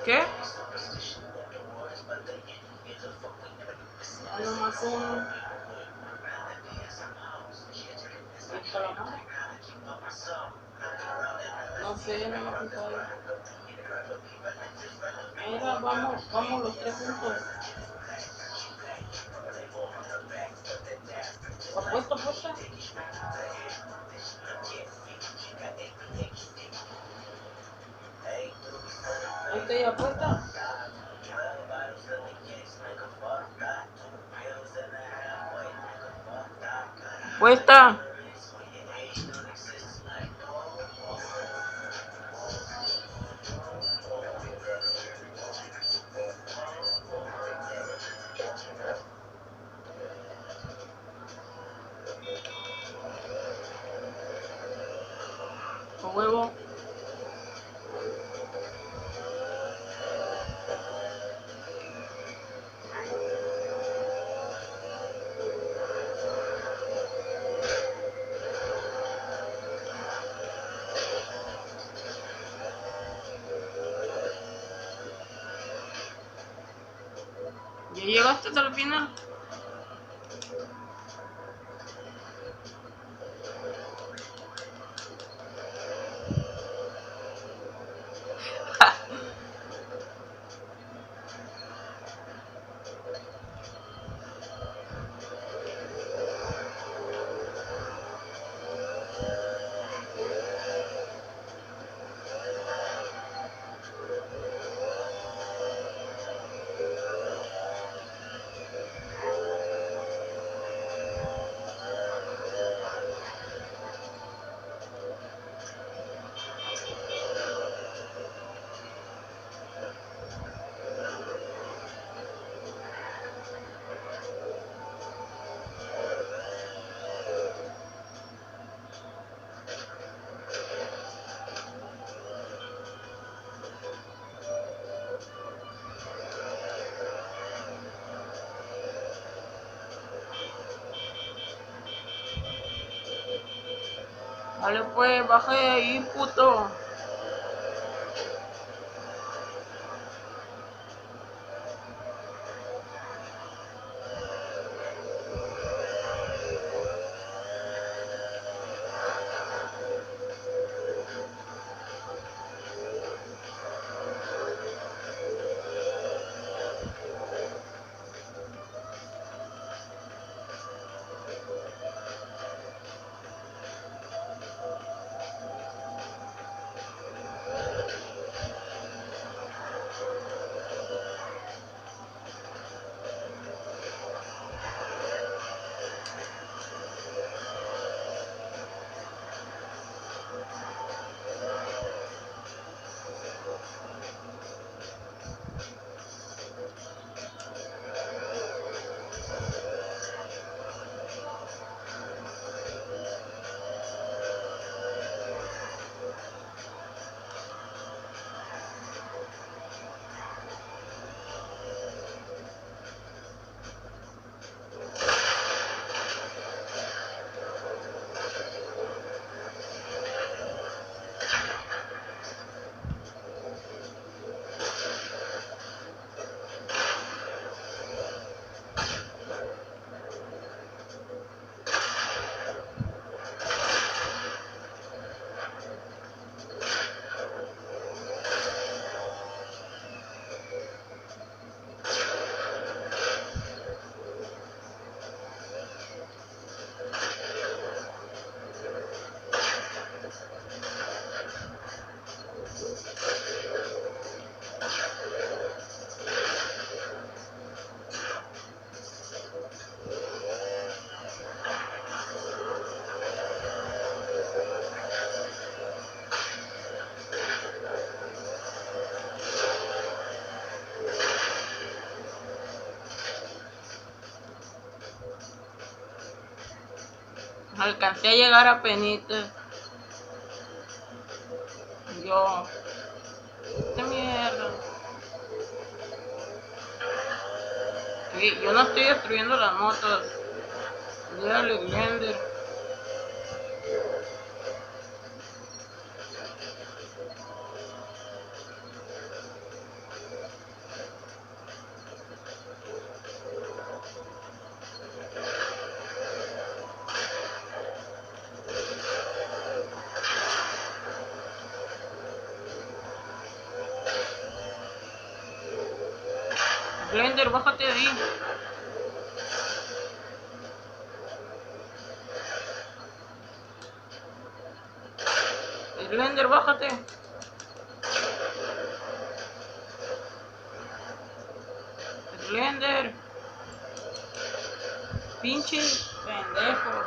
¿Qué? Ya nomás uno. ¿Y para la mano? No sé, no me he fijado. Mira, vamos los tres juntos. Apuesta, apuesta. Ahí te apuesta. Apuesta. A huevo. ¿Ya llegaste hasta el final? Vale, pues, baja de ahí, puto. Alcancé a llegar a penitas. Yo. ¡Qué mierda! Yo no estoy destruyendo las motos. Dale, Glender. Blender, bájate de ahí. Blender, bájate. Blender. Pinche pendejo.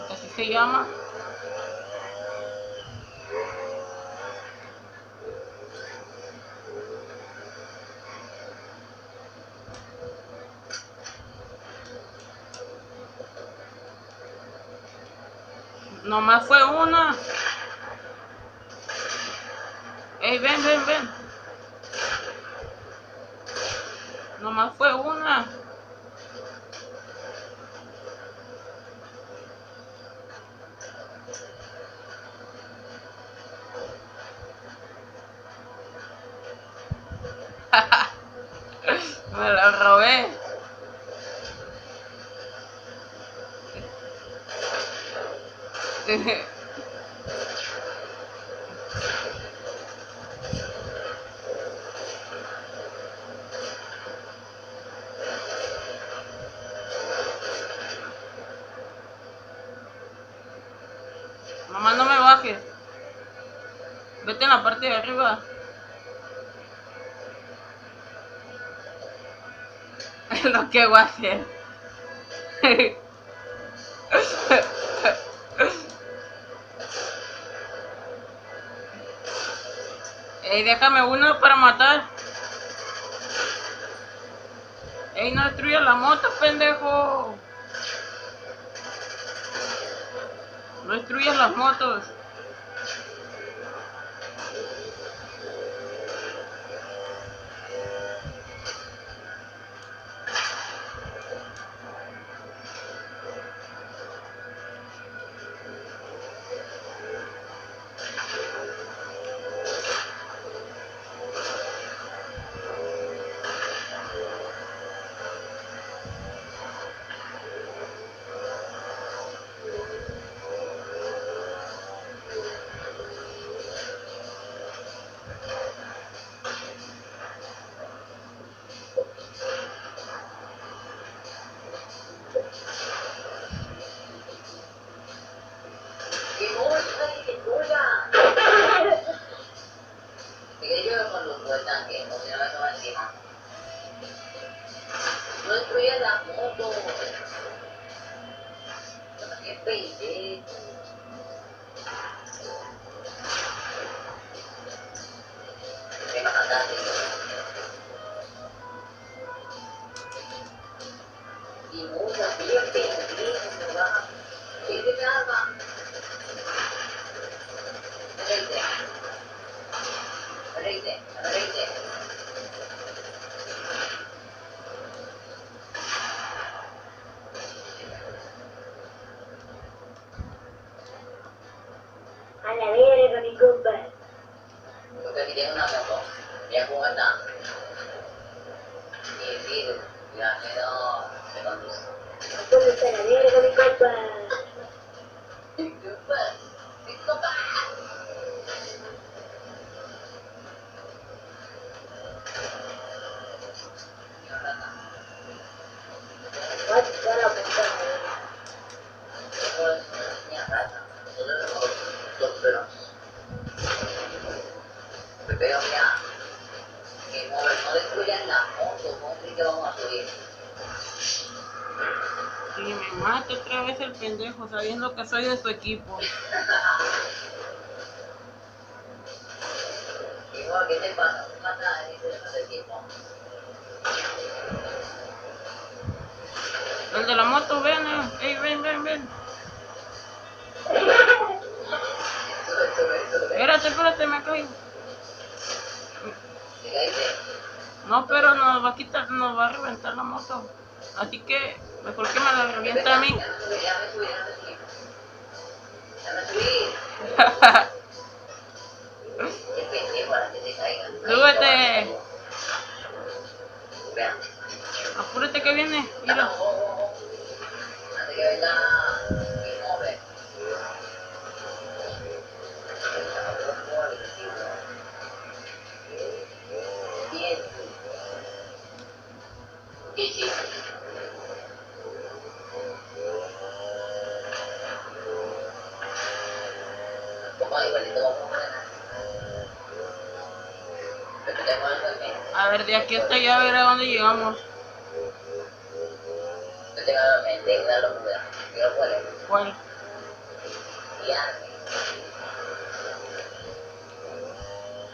Así se llama. Nomás fue una. Ey, ven, ven, ven. Nomás fue una. Me la robé. Mamá, no me bajes. Vete en la parte de arriba. Es lo que voy a hacer. Ey, déjame uno para matar. Ey, no destruyas la moto, pendejo. No destruyas las motos. No destruyas la moto. Qué pendejo. Me mataste. Y mucha bien pendejo, va. ¿Qué te pasa? Reíte. A la verga, mi compa. Porque aquí tengo una moto. Ya cómo está. Y sí, ya se conduce. ¿Cómo está la verga, mi compa? Mi compa. Pero mira, que no destruyan la moto, ¿cómo crees que vamos a subir? Y me mata otra vez el pendejo sabiendo que soy de su equipo. Igual, ¿qué te pasa? ¿Qué pasa? ¿Qué tiempo? El de la moto, ven, ey, ven. Espérate, me caigo. ¿Te caíste? No, pero nos va a quitar, nos va a reventar la moto. Así que mejor que me la revienta a mí. Ya me subí. Qué pendejo para que te caigan. Súbete. Vean. Apúrate que viene. Mira. Antes que venga inmóvil. Bien. Sí, sí. Como igualito como A ver, de aquí hasta allá, a ver a dónde llegamos. yo tengo en mente una locura. Pero ¿cuál es? ¿Cuál? Guiarme.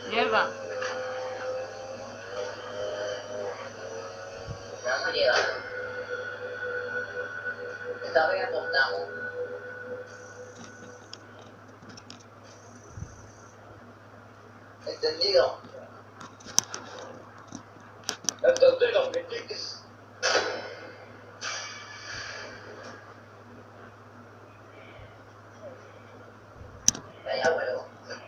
Mierda. No hemos llegado. Esta vez apostamos. ¿Entendido?